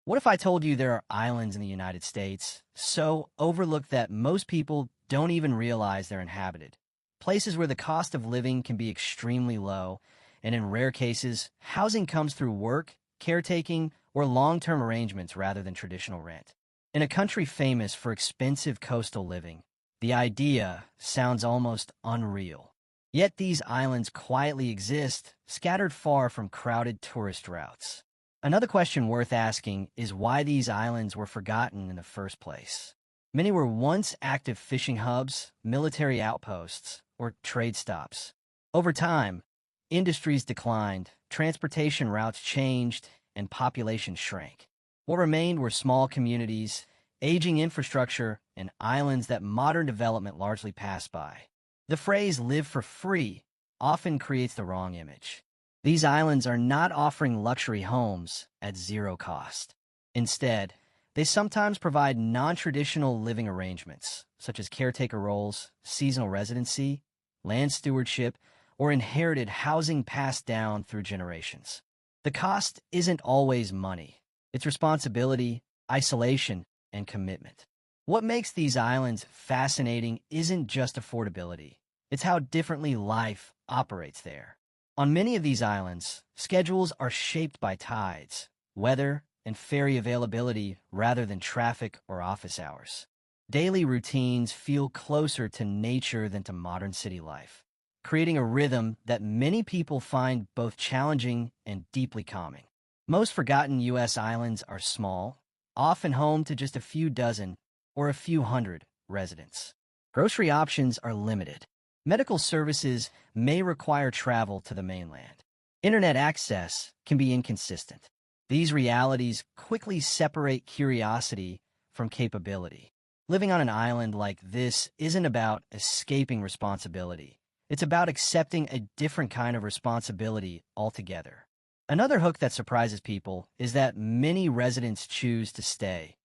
What if I told you there are islands in the United States, so overlooked that most people don't even realize they're inhabited? Places where the cost of living can be extremely low, and in rare cases, housing comes through work, caretaking, or long-term arrangements rather than traditional rent. In a country famous for expensive coastal living, the idea sounds almost unreal. Yet these islands quietly exist, scattered far from crowded tourist routes. Another question worth asking is why these islands were forgotten in the first place. Many were once active fishing hubs, military outposts, or trade stops. Over time, industries declined, transportation routes changed, and population shrank. What remained were small communities, aging infrastructure, and islands that modern development largely passed by. The phrase "live for free" often creates the wrong image. These islands are not offering luxury homes at zero cost. Instead, they sometimes provide non-traditional living arrangements, such as caretaker roles, seasonal residency, land stewardship, or inherited housing passed down through generations. The cost isn't always money. It's responsibility, isolation, and commitment. What makes these islands fascinating isn't just affordability. It's how differently life operates there. On many of these islands, schedules are shaped by tides, weather, and ferry availability rather than traffic or office hours. Daily routines feel closer to nature than to modern city life, creating a rhythm that many people find both challenging and deeply calming. Most forgotten U.S. islands are small, often home to just a few dozen or a few hundred residents. Grocery options are limited. Medical services may require travel to the mainland. Internet access can be inconsistent. These realities quickly separate curiosity from capability. Living on an island like this isn't about escaping responsibility. It's about accepting a different kind of responsibility altogether. Another hook that surprises people is that many residents choose to stay,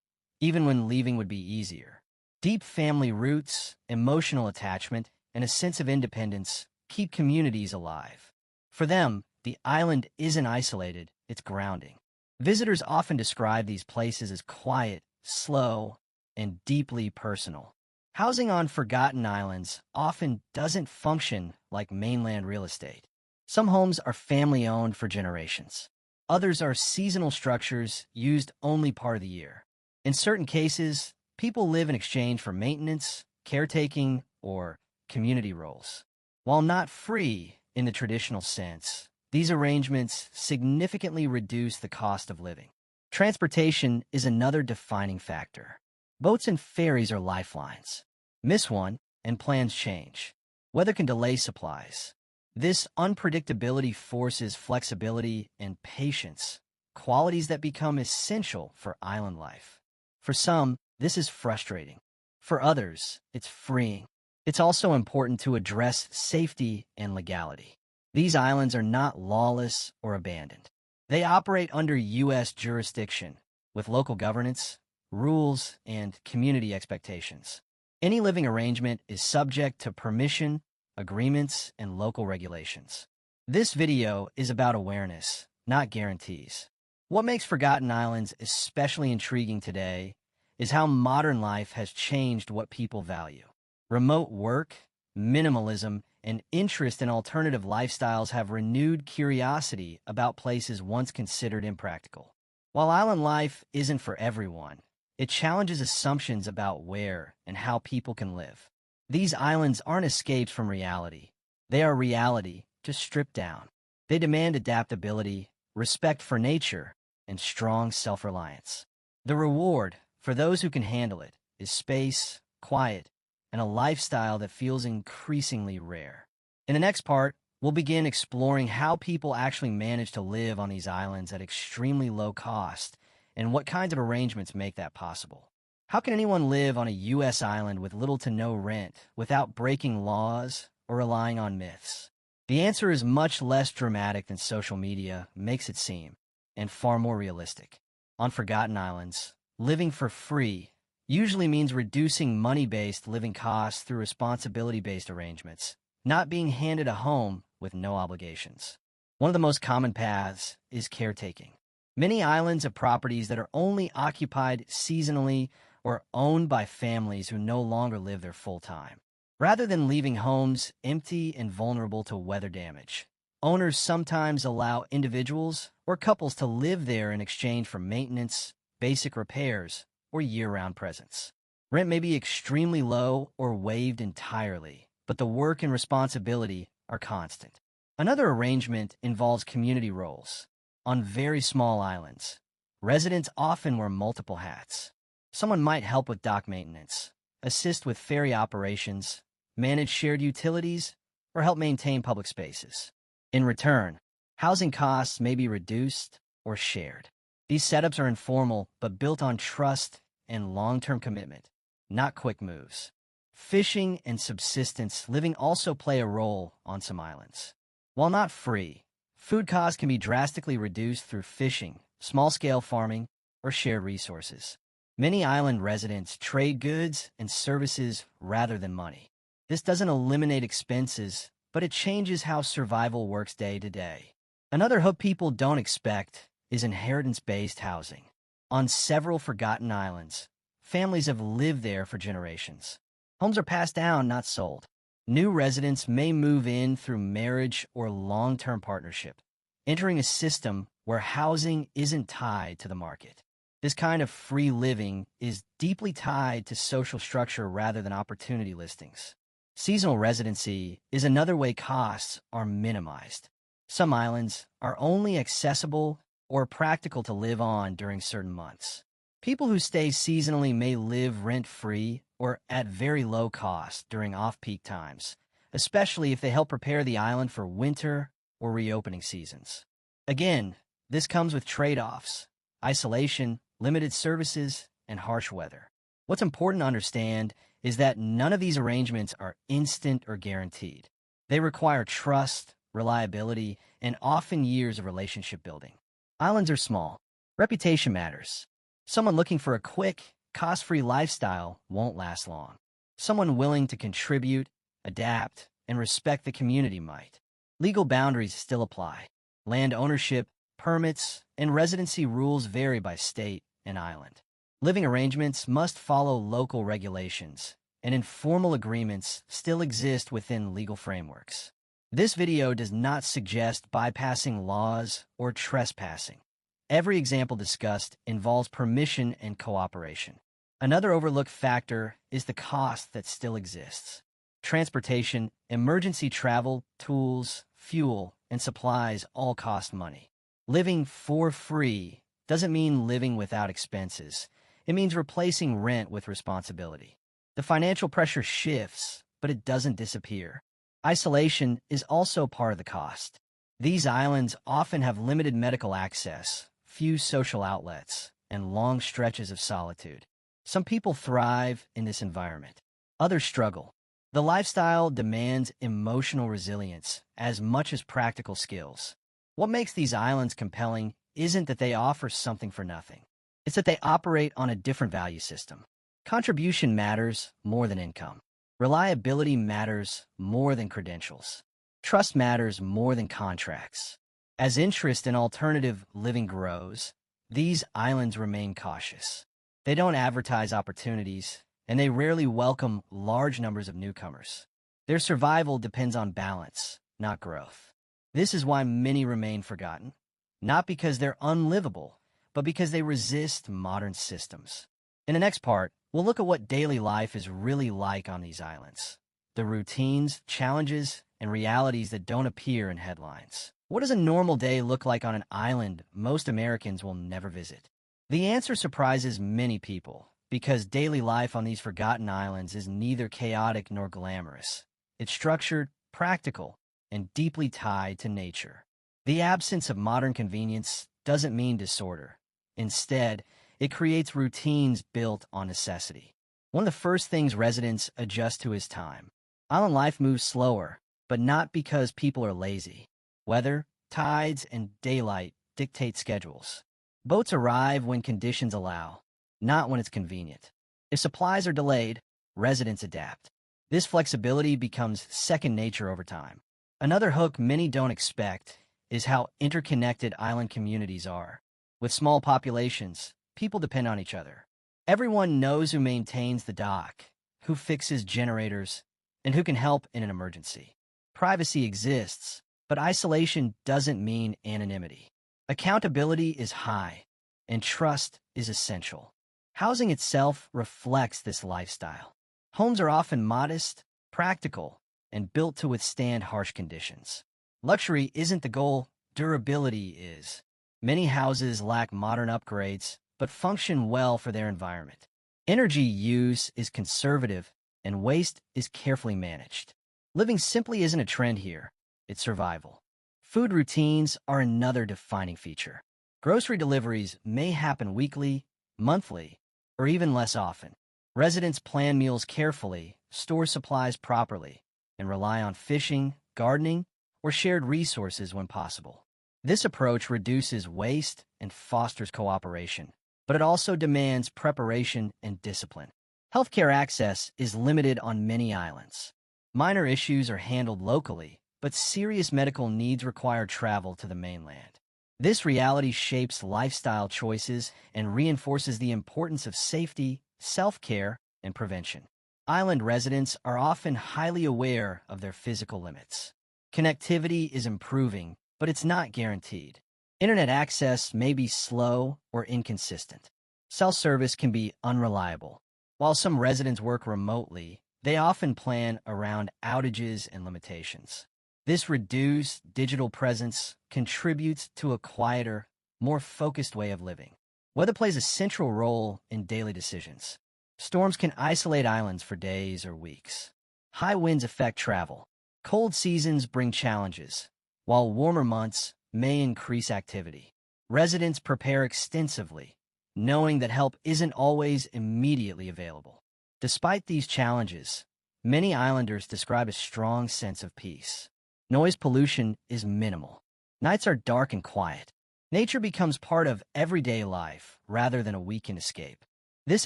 even when leaving would be easier. Deep family roots, emotional attachment, and a sense of independence keep communities alive. For them, the island isn't isolated, it's grounding. Visitors often describe these places as quiet, slow, and deeply personal. Housing on forgotten islands often doesn't function like mainland real estate. Some homes are family-owned for generations. Others are seasonal structures used only part of the year. In certain cases, people live in exchange for maintenance, caretaking, or community roles. While not free in the traditional sense, these arrangements significantly reduce the cost of living. Transportation is another defining factor. Boats and ferries are lifelines. Miss one, and plans change. Weather can delay supplies. This unpredictability forces flexibility and patience, qualities that become essential for island life. For some, this is frustrating. For others, it's freeing. It's also important to address safety and legality. These islands are not lawless or abandoned. They operate under U.S. jurisdiction, with local governance, rules, and community expectations. Any living arrangement is subject to permission, agreements, and local regulations. This video is about awareness, not guarantees. What makes Forgotten Islands especially intriguing today is how modern life has changed what people value. Remote work, minimalism, and interest in alternative lifestyles have renewed curiosity about places once considered impractical. While island life isn't for everyone, it challenges assumptions about where and how people can live. These islands aren't escapes from reality. They are reality, just stripped down. They demand adaptability, respect for nature, and strong self-reliance. The reward, for those who can handle it, is space, quiet, and a lifestyle that feels increasingly rare. In the next part, we'll begin exploring how people actually manage to live on these islands at extremely low cost and what kinds of arrangements make that possible. How can anyone live on a U.S. island with little to no rent without breaking laws or relying on myths? The answer is much less dramatic than social media makes it seem, and far more realistic. On Forgotten Islands, living for free usually means reducing money-based living costs through responsibility-based arrangements, not being handed a home with no obligations. One of the most common paths is caretaking. Many islands have properties that are only occupied seasonally or owned by families who no longer live there full time. Rather than leaving homes empty and vulnerable to weather damage, owners sometimes allow individuals or couples to live there in exchange for maintenance, basic repairs, or year-round presence. Rent may be extremely low or waived entirely, but the work and responsibility are constant. Another arrangement involves community roles. On very small islands, residents often wear multiple hats. Someone might help with dock maintenance, assist with ferry operations, manage shared utilities, or help maintain public spaces. In return, housing costs may be reduced or shared. These setups are informal but built on trust and long-term commitment, not quick moves. Fishing and subsistence living also play a role on some islands. While not free, food costs can be drastically reduced through fishing, small-scale farming, or shared resources. Many island residents trade goods and services rather than money. This doesn't eliminate expenses, but it changes how survival works day to day. Another hook people don't expect is inheritance-based housing. On several forgotten islands, families have lived there for generations. Homes are passed down, not sold. New residents may move in through marriage or long-term partnership, entering a system where housing isn't tied to the market. This kind of free living is deeply tied to social structure rather than opportunity listings. Seasonal residency is another way costs are minimized. Some islands are only accessible or practical to live on during certain months. People who stay seasonally may live rent-free or at very low cost during off-peak times, especially if they help prepare the island for winter or reopening seasons. Again, this comes with trade-offs: isolation, limited services, and harsh weather. What's important to understand is that none of these arrangements are instant or guaranteed. They require trust, reliability, and often years of relationship building. Islands are small. Reputation matters. Someone looking for a quick, cost-free lifestyle won't last long. Someone willing to contribute, adapt, and respect the community might. Legal boundaries still apply. Land ownership, permits, and residency rules vary by state and island. Living arrangements must follow local regulations, and informal agreements still exist within legal frameworks. This video does not suggest bypassing laws or trespassing. Every example discussed involves permission and cooperation. Another overlooked factor is the cost that still exists. Transportation, emergency travel, tools, fuel, and supplies all cost money. Living for free doesn't mean living without expenses. It means replacing rent with responsibility. The financial pressure shifts, but it doesn't disappear. Isolation is also part of the cost. These islands often have limited medical access, few social outlets, and long stretches of solitude. Some people thrive in this environment. Others struggle. The lifestyle demands emotional resilience as much as practical skills. What makes these islands compelling isn't that they offer something for nothing. It's that they operate on a different value system. Contribution matters more than income. Reliability matters more than credentials. Trust matters more than contracts. As interest in alternative living grows, these islands remain cautious. They don't advertise opportunities, and they rarely welcome large numbers of newcomers. Their survival depends on balance, not growth. This is why many remain forgotten, not because they're unlivable, but because they resist modern systems. In the next part, we'll look at what daily life is really like on these islands. The routines, challenges, and realities that don't appear in headlines. What does a normal day look like on an island most Americans will never visit? The answer surprises many people, because daily life on these forgotten islands is neither chaotic nor glamorous. It's structured, practical, and deeply tied to nature. The absence of modern convenience doesn't mean disorder. Instead, it creates routines built on necessity. One of the first things residents adjust to is time. Island life moves slower, but not because people are lazy. Weather, tides, and daylight dictate schedules. Boats arrive when conditions allow, not when it's convenient. If supplies are delayed, residents adapt. This flexibility becomes second nature over time. Another hook many don't expect is how interconnected island communities are. With small populations, people depend on each other. Everyone knows who maintains the dock, who fixes generators, and who can help in an emergency. Privacy exists, but isolation doesn't mean anonymity. Accountability is high, and trust is essential. Housing itself reflects this lifestyle. Homes are often modest, practical, and built to withstand harsh conditions. Luxury isn't the goal, durability is. Many houses lack modern upgrades, but function well for their environment. Energy use is conservative, and waste is carefully managed. Living simply isn't a trend here, it's survival. Food routines are another defining feature. Grocery deliveries may happen weekly, monthly, or even less often. Residents plan meals carefully, store supplies properly, and rely on fishing, gardening, or shared resources when possible. This approach reduces waste and fosters cooperation, but it also demands preparation and discipline. Healthcare access is limited on many islands. Minor issues are handled locally, but serious medical needs require travel to the mainland. This reality shapes lifestyle choices and reinforces the importance of safety, self-care, and prevention. Island residents are often highly aware of their physical limits. Connectivity is improving, but it's not guaranteed. Internet access may be slow or inconsistent. Cell service can be unreliable. While some residents work remotely, they often plan around outages and limitations. This reduced digital presence contributes to a quieter, more focused way of living. Weather plays a central role in daily decisions. Storms can isolate islands for days or weeks. High winds affect travel. Cold seasons bring challenges, while warmer months may increase activity. Residents prepare extensively, knowing that help isn't always immediately available. Despite these challenges, many islanders describe a strong sense of peace. Noise pollution is minimal. Nights are dark and quiet. Nature becomes part of everyday life rather than a weekend escape. This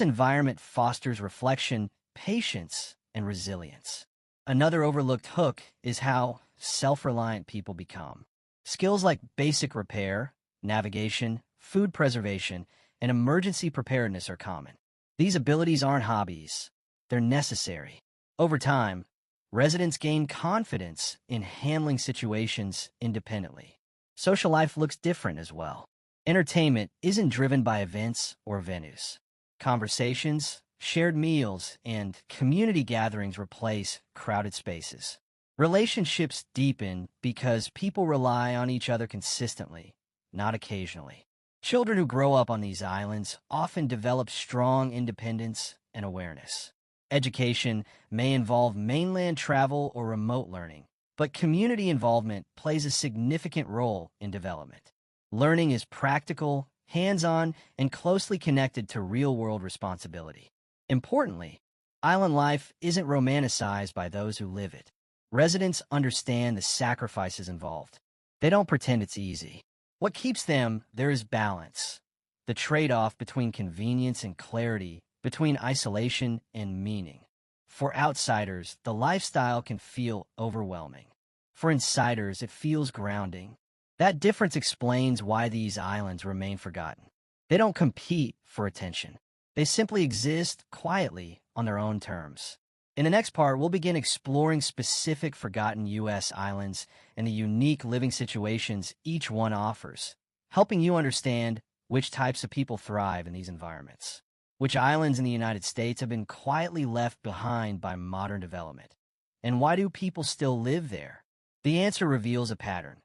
environment fosters reflection, patience, and resilience. Another overlooked hook is how self-reliant people become. Skills like basic repair, navigation, food preservation, and emergency preparedness are common. These abilities aren't hobbies. They're necessary. Over time, residents gain confidence in handling situations independently. Social life looks different as well. Entertainment isn't driven by events or venues. Conversations, shared meals, and community gatherings replace crowded spaces. Relationships deepen because people rely on each other consistently, not occasionally. Children who grow up on these islands often develop strong independence and awareness. Education may involve mainland travel or remote learning, but community involvement plays a significant role in development. Learning is practical, hands-on, and closely connected to real-world responsibility. Importantly, island life isn't romanticized by those who live it. Residents understand the sacrifices involved. They don't pretend it's easy. What keeps them there is balance, the trade-off between convenience and clarity, between isolation and meaning. For outsiders, the lifestyle can feel overwhelming. For insiders, it feels grounding. That difference explains why these islands remain forgotten. They don't compete for attention. They simply exist quietly on their own terms. In the next part, we'll begin exploring specific forgotten U.S. islands and the unique living situations each one offers, helping you understand which types of people thrive in these environments. Which islands in the United States have been quietly left behind by modern development? And why do people still live there? The answer reveals a pattern.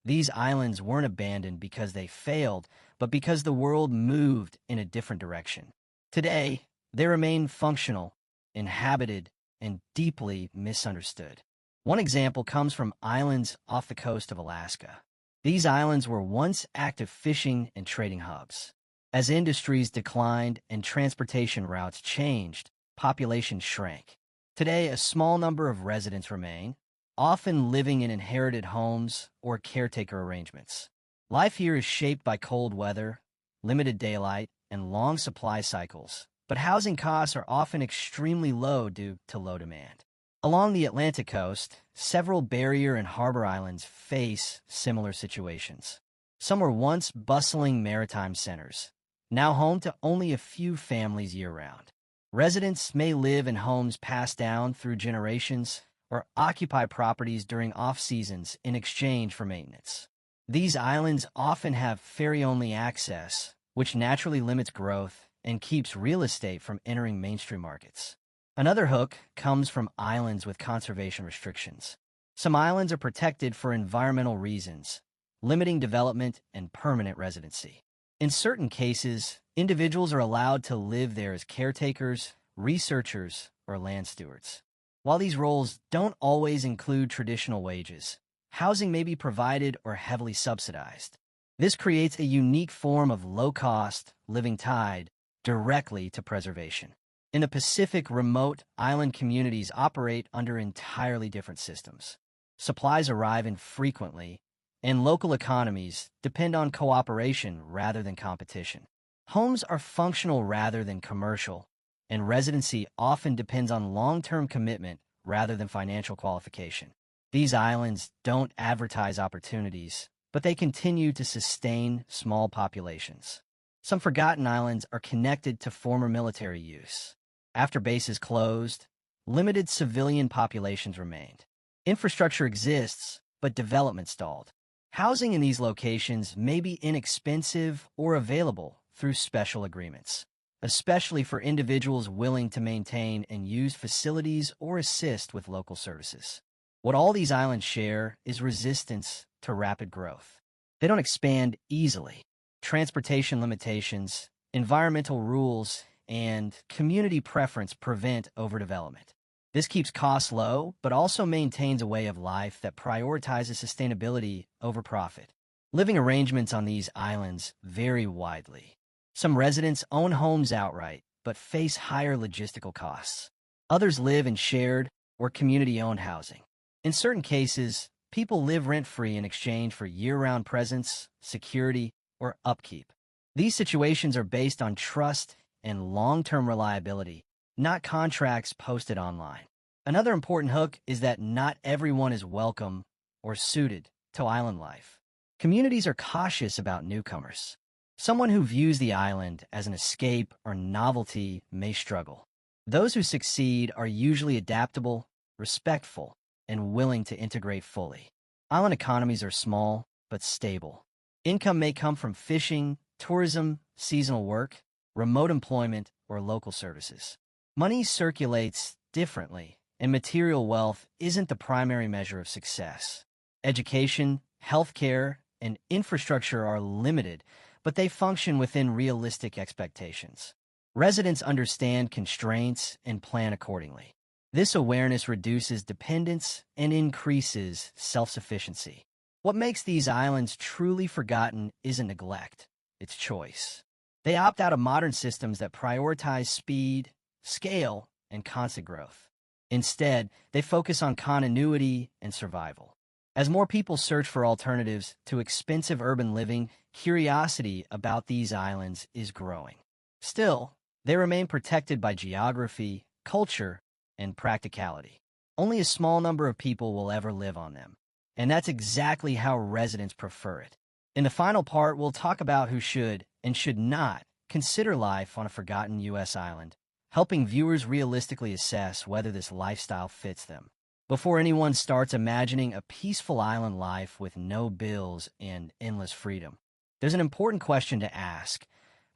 These islands weren't abandoned because they failed, but because the world moved in a different direction. Today, they remain functional, inhabited, and deeply misunderstood. One example comes from islands off the coast of Alaska. These islands were once active fishing and trading hubs. As industries declined and transportation routes changed, population shrank. Today, a small number of residents remain, often living in inherited homes or caretaker arrangements. Life here is shaped by cold weather, limited daylight, and long supply cycles, but housing costs are often extremely low due to low demand. Along the Atlantic coast, several barrier and harbor islands face similar situations. Some were once bustling maritime centers, now home to only a few families year-round. Residents may live in homes passed down through generations or occupy properties during off-seasons in exchange for maintenance. These islands often have ferry-only access, which naturally limits growth and keeps real estate from entering mainstream markets. Another hook comes from islands with conservation restrictions. Some islands are protected for environmental reasons, limiting development and permanent residency. In certain cases, individuals are allowed to live there as caretakers, researchers, or land stewards. While these roles don't always include traditional wages, housing may be provided or heavily subsidized. This creates a unique form of low-cost living tied directly to preservation. In the Pacific, remote island communities operate under entirely different systems. Supplies arrive infrequently, and local economies depend on cooperation rather than competition. Homes are functional rather than commercial, and residency often depends on long-term commitment rather than financial qualification. These islands don't advertise opportunities, but they continue to sustain small populations. Some forgotten islands are connected to former military use. After bases closed, limited civilian populations remained. Infrastructure exists, but development stalled. Housing in these locations may be inexpensive or available through special agreements, especially for individuals willing to maintain and use facilities or assist with local services. What all these islands share is resistance to rapid growth. They don't expand easily. Transportation limitations, environmental rules, and community preference prevent overdevelopment. This keeps costs low, but also maintains a way of life that prioritizes sustainability over profit. Living arrangements on these islands vary widely. Some residents own homes outright, but face higher logistical costs. Others live in shared or community-owned housing. In certain cases, people live rent-free in exchange for year-round presence, security, or upkeep. These situations are based on trust and long-term reliability, not contracts posted online. Another important hook is that not everyone is welcome or suited to island life. Communities are cautious about newcomers. Someone who views the island as an escape or novelty may struggle. Those who succeed are usually adaptable, respectful, and willing to integrate fully. Island economies are small but stable. Income may come from fishing, tourism, seasonal work, remote employment, or local services. Money circulates differently, and material wealth isn't the primary measure of success. Education, healthcare, and infrastructure are limited, but they function within realistic expectations. Residents understand constraints and plan accordingly. This awareness reduces dependence and increases self-sufficiency. What makes these islands truly forgotten isn't neglect, it's choice. They opt out of modern systems that prioritize speed, scale, and constant growth. Instead, they focus on continuity and survival. As more people search for alternatives to expensive urban living, curiosity about these islands is growing. Still, they remain protected by geography, culture, and practicality. Only a small number of people will ever live on them, and that's exactly how residents prefer it. In the final part, we'll talk about who should and should not consider life on a forgotten U.S. island, helping viewers realistically assess whether this lifestyle fits them. Before anyone starts imagining a peaceful island life with no bills and endless freedom, there's an important question to ask: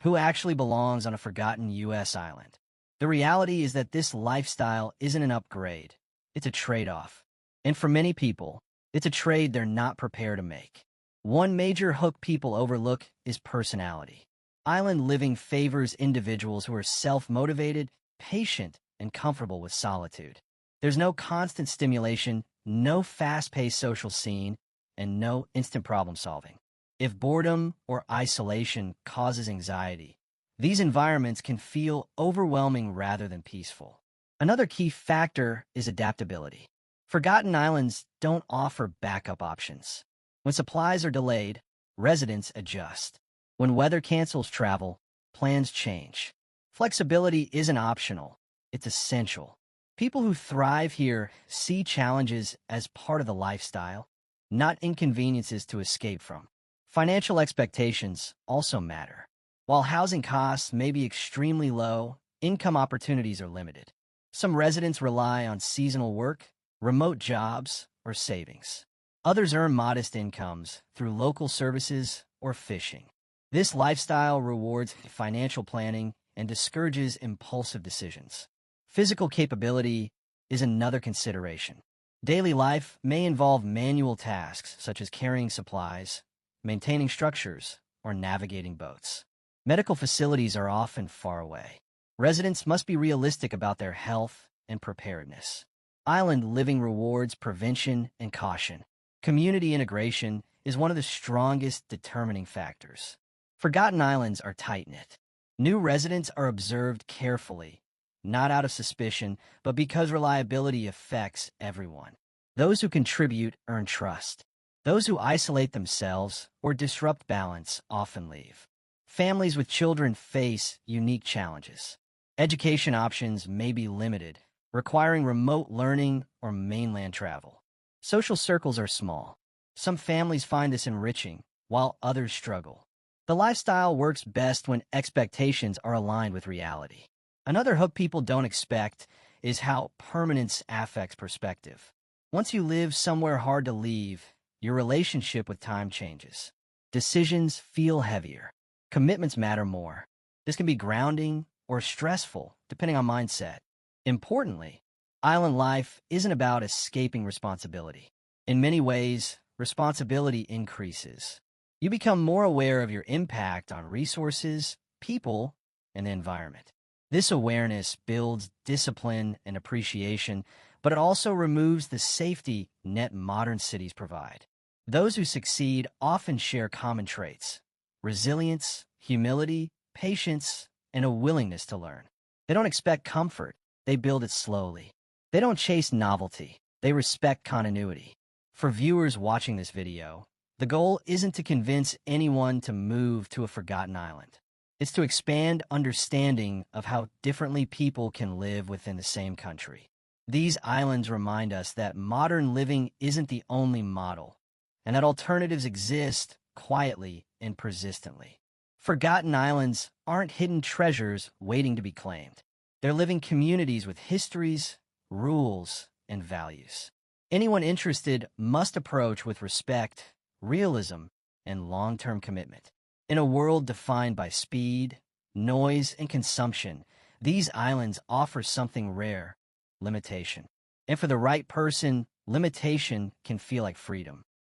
who actually belongs on a forgotten U.S. island? The reality is that this lifestyle isn't an upgrade, it's a trade-off. And for many people, it's a trade they're not prepared to make. One major hook people overlook is personality. Island living favors individuals who are self-motivated, patient, and comfortable with solitude. There's no constant stimulation, no fast-paced social scene, and no instant problem-solving. If boredom or isolation causes anxiety, these environments can feel overwhelming rather than peaceful. Another key factor is adaptability. Forgotten islands don't offer backup options. When supplies are delayed, residents adjust. When weather cancels travel, plans change. Flexibility isn't optional, it's essential. People who thrive here see challenges as part of the lifestyle, not inconveniences to escape from. Financial expectations also matter. While housing costs may be extremely low, income opportunities are limited. Some residents rely on seasonal work, remote jobs, or savings. Others earn modest incomes through local services or fishing. This lifestyle rewards financial planning and discourages impulsive decisions. Physical capability is another consideration. Daily life may involve manual tasks such as carrying supplies, maintaining structures, or navigating boats. Medical facilities are often far away. Residents must be realistic about their health and preparedness. Island living rewards prevention and caution. Community integration is one of the strongest determining factors. Forgotten islands are tight-knit. New residents are observed carefully, not out of suspicion, but because reliability affects everyone. Those who contribute earn trust. Those who isolate themselves or disrupt balance often leave. Families with children face unique challenges. Education options may be limited, requiring remote learning or mainland travel. Social circles are small. Some families find this enriching, while others struggle. The lifestyle works best when expectations are aligned with reality. Another hook people don't expect is how permanence affects perspective. Once you live somewhere hard to leave, your relationship with time changes. Decisions feel heavier. Commitments matter more. This can be grounding or stressful, depending on mindset. Importantly, island life isn't about escaping responsibility. In many ways, responsibility increases. You become more aware of your impact on resources, people, and the environment. This awareness builds discipline and appreciation, but it also removes the safety net modern cities provide. Those who succeed often share common traits: resilience, humility, patience, and a willingness to learn. They don't expect comfort, they build it slowly. They don't chase novelty, they respect continuity. For viewers watching this video, the goal isn't to convince anyone to move to a forgotten island. It's to expand understanding of how differently people can live within the same country. These islands remind us that modern living isn't the only model, and that alternatives exist quietly and persistently. Forgotten islands aren't hidden treasures waiting to be claimed. They're living communities with histories, rules, and values. Anyone interested must approach with respect, realism, and long-term commitment. In a world defined by speed, noise, and consumption, these islands offer something rare: limitation. And for the right person, limitation can feel like freedom.